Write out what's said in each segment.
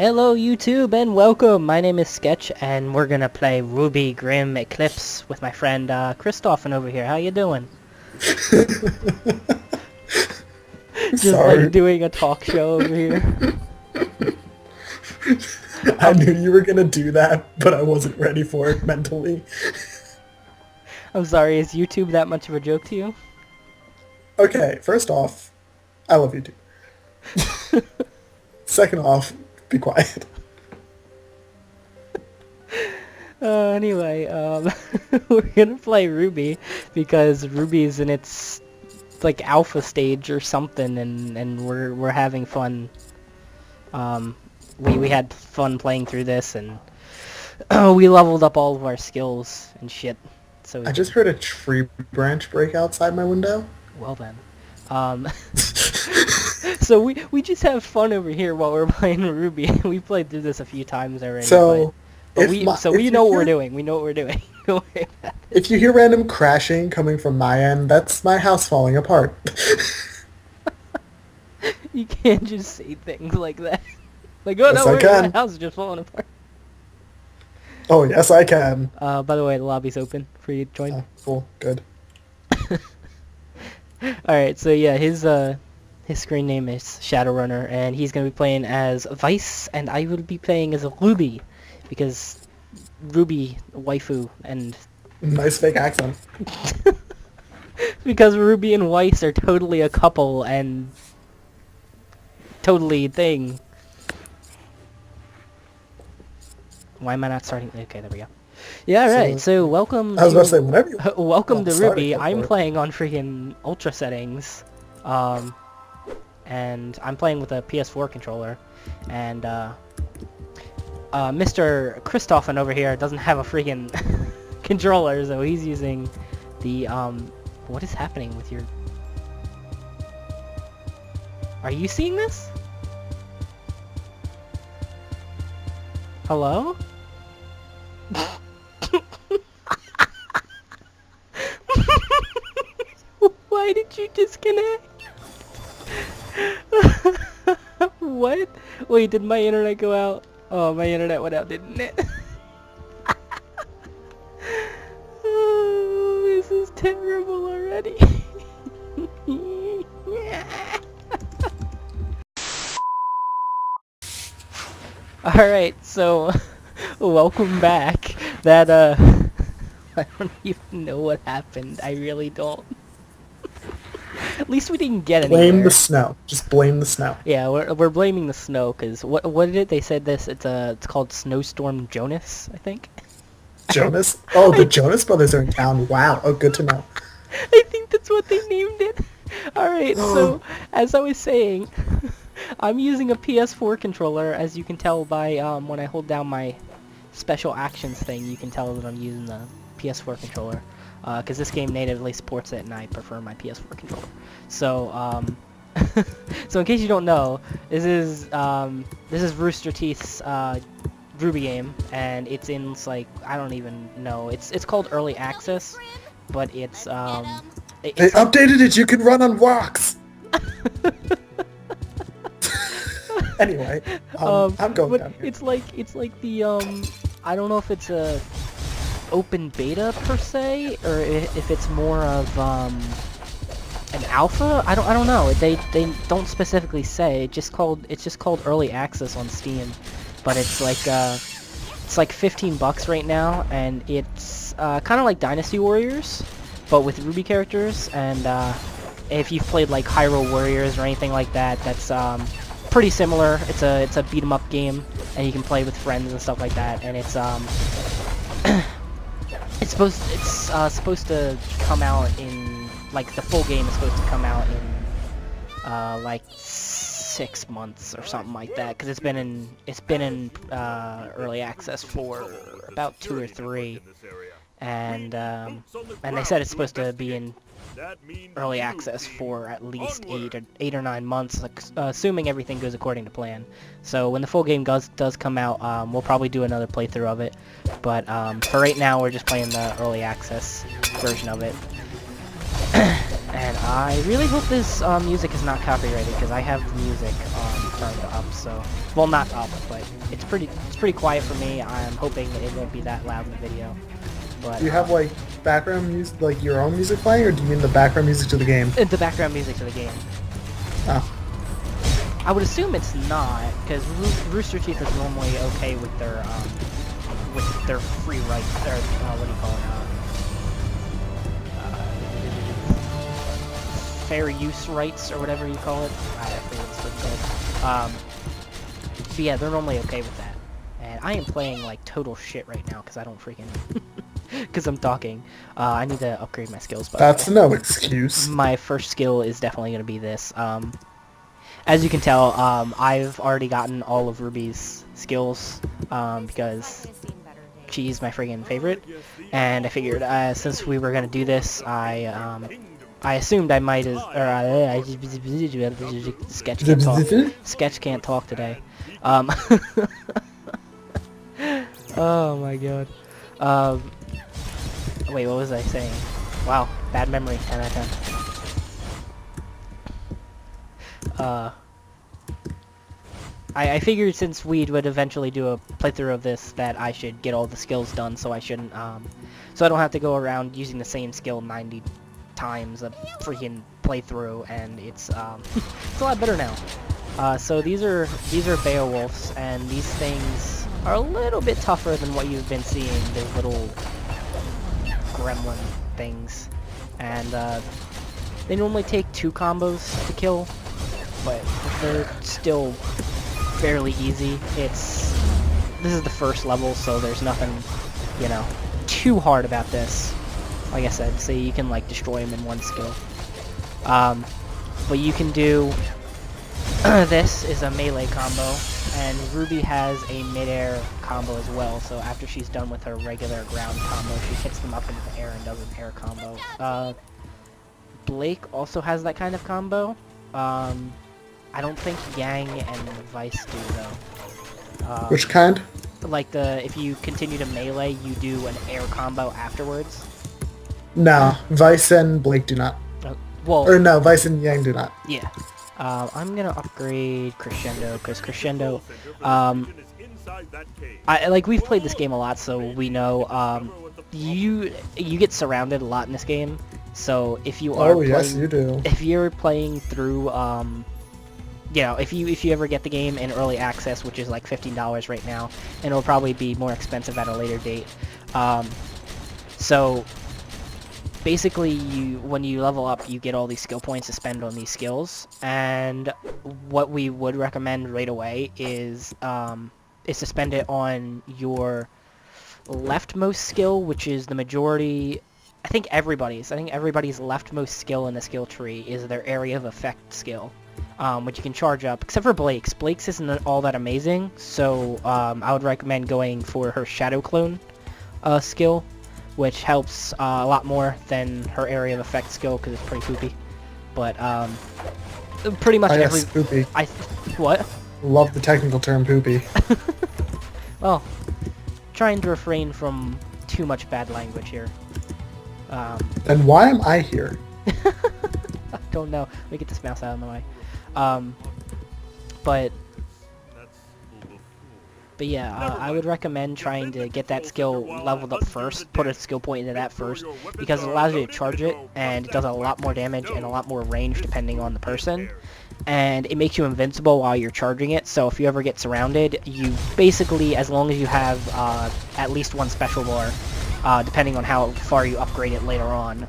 Hello YouTube and welcome, my name is Sketch and we're gonna play RWBY Grimm Eclipse with my friend Christofen over here. How you doing? Just Sorry. like doing a talk show over here. I knew you were gonna do that, but I wasn't ready for it mentally. I'm sorry, is YouTube that much of a joke to you? Okay, first off, I love you too. Second off, be quiet. Anyway, we're gonna play RWBY because RWBY's in its like alpha stage or something, and we're having fun. We had fun playing through this, and we leveled up all of our skills and shit. So I just heard a tree branch break outside my window. well then. So we just have fun over here while we're playing RWBY. We played through this a few times already. So, but we know what we're doing. We know what we're doing. Don't worry about it. If you hear random crashing coming from my end, that's my house falling apart. You can't just say things like that. Like, oh Yes, no, I can. my house is just falling apart. Oh, yes, I can. By the way, the lobby's open for you to join. Oh, cool, good. Alright, so yeah, his screen name is Shadowrunner, and he's gonna be playing as Vice, and I will be playing as RWBY, because RWBY waifu, and Nice fake accent. because RWBY and Weiss are totally a couple and totally thing. Why am I not starting? Okay, there we go. Yeah, alright, so welcome I was about to say, whenever you... welcome to start it, RWBY. go I'm for it. playing on freaking ultra settings. And I'm playing with a PS4 controller. And Mr. Christofen over here doesn't have a freaking controller, so he's using the what is happening with your... Are you seeing this? Hello? Why did you disconnect? What? Wait, did my internet go out? Oh, my internet went out, didn't it? Oh, this is terrible already. Alright, so welcome back. That I don't even know what happened. I really don't. At least we didn't get anywhere. Blame the snow. Just blame the snow. Yeah, we're blaming the snow, because what did it? They said this. It's called Snowstorm Jonas, I think. Jonas? Oh, the Jonas Brothers are in town. Wow. Oh, good to know. I think that's what they named it. Alright, so, as I was saying, I'm using a PS4 controller, as you can tell by, when I hold down my special actions thing, you can tell that I'm using the PS4 controller. Because this game natively supports it, and I prefer my PS4 controller. So, so in case you don't know, this is Rooster Teeth's, RWBY game, and it's in, like, I don't even know, it's called Early Access, but it's, They updated it, you can run on rocks! Anyway, I'm going down here. It's like the, I don't know if it's a open beta per se, or if it's more of, an alpha. I don't know. They don't specifically say. It's just called Early Access on Steam, but it's like $15 right now, and it's kind of like Dynasty Warriors, but with RWBY characters. And if you've played like Hyrule Warriors or anything like that, that's pretty similar. It's a beat 'em up game, and you can play with friends and stuff like that. And it's it's supposed to come out in, like, the full game is supposed to come out in like 6 months or something like that, because it's been in early access for about 2 or 3, and they said it's supposed to be in early access for at least 8 or 9 months, assuming everything goes according to plan. So when the full game does come out, we'll probably do another playthrough of it. But for right now, we're just playing the early access version of it. And I really hope this music is not copyrighted, because I have music turned up, so well, not up, but it's pretty quiet for me. I'm hoping it won't be that loud in the video. But Do you have like background music, like your own music playing, or do you mean the background music to the game? the background music to the game? Oh. I would assume it's not, because Rooster Teeth is normally okay with their free rights, or what do you call it? Fair use rights, or whatever you call it. I forget what it's called. But yeah, they're normally okay with that. And I am playing like total shit right now because I don't freaking, because I'm talking. I need to upgrade my skills. But That's no excuse. my first skill is definitely going to be this. As you can tell, I've already gotten all of Ruby's skills because she's my friggin' favorite, and I figured since we were gonna do this, I assumed I might Sketch can't talk. Sketch can't talk today. Oh my god. Wait, what was I saying? Wow, bad memory. 10 out of 10. I figured since we would eventually do a playthrough of this that I should get all the skills done, so I shouldn't, so I don't have to go around using the same skill 90 times a freaking playthrough, and it's it's a lot better now. So these are Beowulfs, and these things are a little bit tougher than what you've been seeing, the little gremlin things, and they normally take 2 combos to kill, but they're still fairly easy. This is the first level, so there's nothing, you know, too hard about this. Like I said, so you can like destroy them in one skill. But you can do this is a melee combo, and Ruby has a mid-air combo as well. So after she's done with her regular ground combo, she hits them up into the air and does an air combo. Blake also has that kind of combo. I don't think Yang and Vice do though. Which kind? Like if you continue to melee, you do an air combo afterwards. No, Vice and Blake do not. Well, or no, Vice and Yang do not. Yeah. I'm gonna upgrade Crescendo because Crescendo. We've played this game a lot, so we know. You get surrounded a lot in this game. So if you are yes, you do. If you're playing through, you know, if you ever get the game in early access, which is like $15 right now, and it'll probably be more expensive at a later date. So basically, when you level up, you get all these skill points to spend on these skills, and what we would recommend right away is to spend it on your leftmost skill, which is the majority. I think everybody's leftmost skill in the skill tree is their area of effect skill, which you can charge up, except for Blake's. Blake's isn't all that amazing, so I would recommend going for her Shadow Clone skill, which helps a lot more than her area of effect skill because it's pretty poopy. But pretty much poopy. What? Love the technical term poopy. Well, trying to refrain from too much bad language here. Then why am I here? I don't know. Let me get this mouse out of the way. But yeah, I would recommend trying to get that skill leveled up first, put a skill point into that first, because it allows you to charge it, and it does a lot more damage and a lot more range depending on the person, and it makes you invincible while you're charging it, so if you ever get surrounded, you basically, as long as you have at least one special bar, depending on how far you upgrade it later on,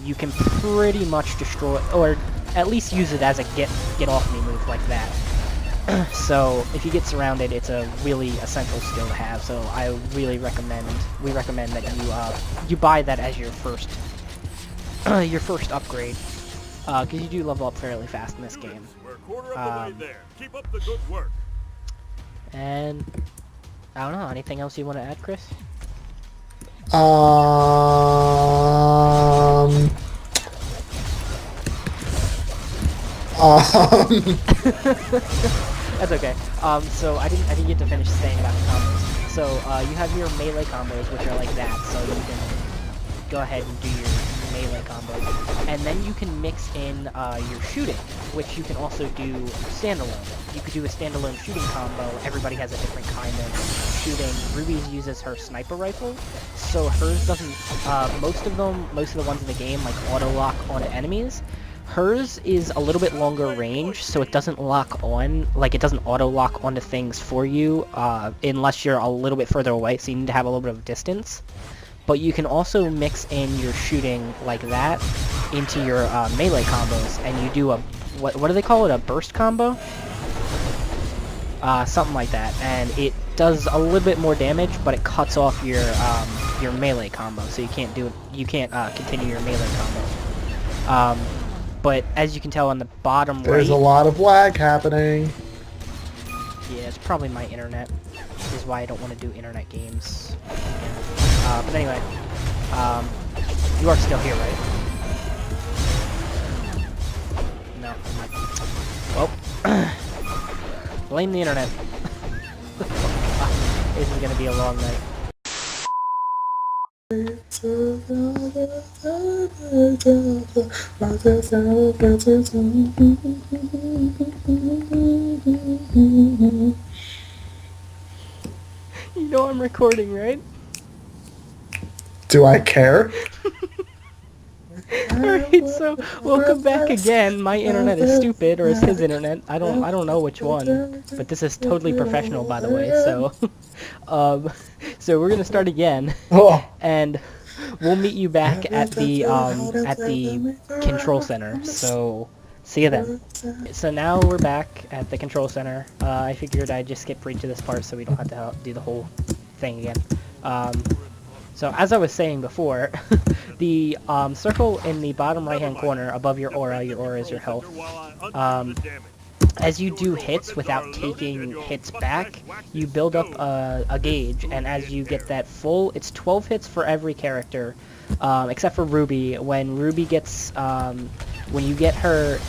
you can pretty much destroy, or at least use it as a get off me move like that. So if you get surrounded, it's a really essential skill to have. So I really recommend that you buy that as your first upgrade, because you do level up fairly fast in this game. Keep up the good work. And I don't know, anything else you want to add, Chris? That's okay. So I didn't get to finish saying about the combos. So you have your melee combos, which are like that. So you can go ahead and do your melee melee combos. And then you can mix in your shooting, which you can also do standalone. You could do a standalone shooting combo. Everybody has a different kind of shooting. RWBY uses her sniper rifle, so hers doesn't. Most of the ones in the game like auto lock on enemies. Hers is a little bit longer range, so it doesn't lock on, like it doesn't auto lock onto things for you, unless you're a little bit further away, so you need to have a little bit of distance. But you can also mix in your shooting like that into your melee combos, and you do a, what do they call it, a burst combo? Something like that, and it does a little bit more damage, but it cuts off your melee combo, so you can't continue your melee combo. But as you can tell on the bottom There's right... a lot of lag happening. Yeah, it's probably my internet. This is why I don't want to do internet games. But anyway, you are still here, right? No, I'm not. Well, blame the internet. This is gonna be a long night. You know I'm recording, right? Do I care? Alright, so welcome back again. My internet is stupid, or is his internet? I don't know which one. But this is totally professional, by the way. So, so we're gonna start again, Oh. and we'll meet you back at the control center. So, see you then. So now we're back at the control center. I figured I'd just skip right to this part so we don't have to do the whole thing again. So as I was saying before, the circle in the bottom right-hand corner above your aura is your health. As you do hits without taking hits back, you build up a gauge, and as you get that full, it's 12 hits for every character, except for RWBY. When RWBY gets, when you get her,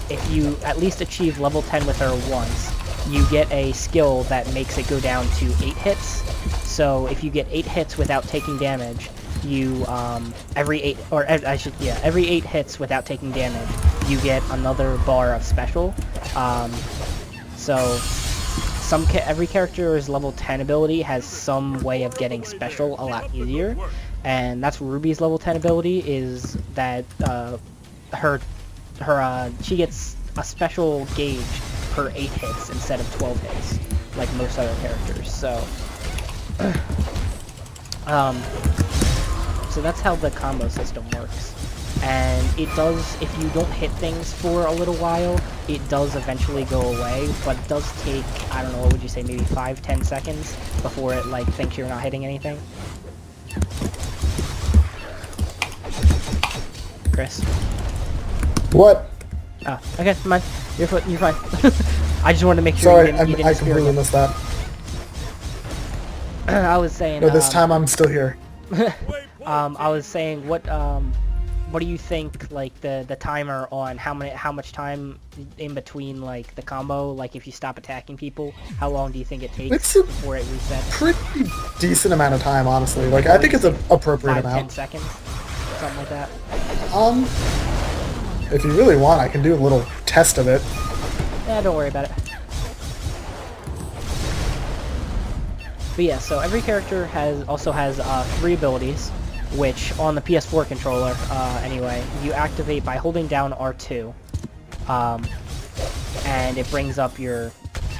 if you at least achieve level 10 with her once, you get a skill that makes it go down to 8 hits. So if you get 8 hits without taking damage, you every 8 hits without taking damage, you get another bar of special. So every character's level 10 ability has some way of getting special a lot easier, and that's RWBY's level 10 ability is that she gets a special gauge per 8 hits instead of 12 hits, like most other characters. So, so that's how the combo system works. And it does, if you don't hit things for a little while, it does eventually go away, but it does take, I don't know, what would you say, maybe 5-10 seconds before it, like, thinks you're not hitting anything? Chris? What? Oh, okay, never mind. You're fine. I just wanted to make sure Sorry, you didn't I completely missed that. I was saying... No, this time I'm still here. I was saying, what do you think, like, the timer on how much time in between, like, the combo, like, if you stop attacking people, how long do you think it takes before it resets? Pretty decent amount of time, honestly. Like, I think it's an appropriate 5-10 amount. seconds? Something like that? If you really want, I can do a little test of it. Yeah, don't worry about it. But yeah, so every character also has 3 abilities, which on the PS4 controller, anyway, you activate by holding down R2, and it brings up your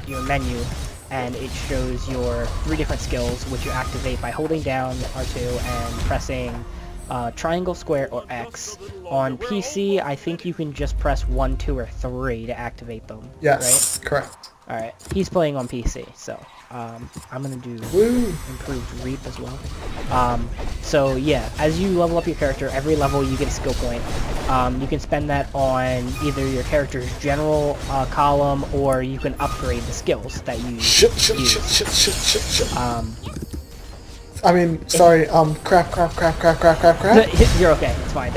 menu, and it shows your 3 different skills, which you activate by holding down R2 and pressing triangle, square, or X. On PC, I think you can just press 1, 2, or 3 to activate them. Yes, right? correct. Alright, he's playing on PC, so I'm gonna do improved REAP as well. So yeah, as you level up your character, every level you get a skill point. You can spend that on either your character's general column, or you can upgrade the skills that you use. I mean, sorry, crap. You're okay, it's fine.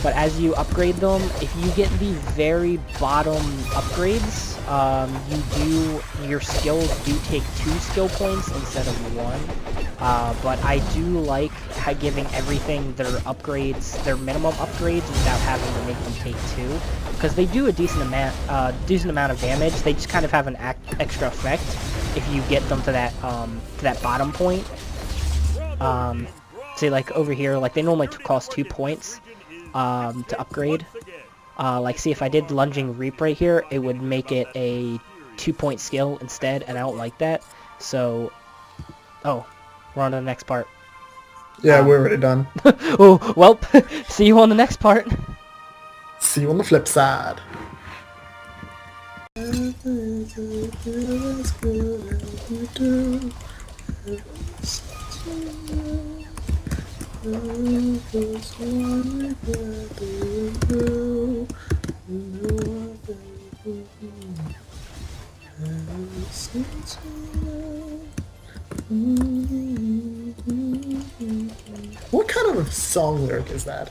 but as you upgrade them, if you get the very bottom upgrades, your skills do take 2 skill points instead of 1. But I do like giving everything their upgrades, their minimum upgrades, without having to make them take 2, because they do a decent amount of damage. They just kind of have an extra effect if you get them to that bottom point. Say like over here, like they normally cost 2 points to upgrade. Like see if I did lunging reap right here, it would make it a 2-point skill instead, and I don't like that. So, oh, we're on to the next part. Yeah, we're already done. Oh, well, see you on the next part. See you on the flip side. What kind of song lyric is that?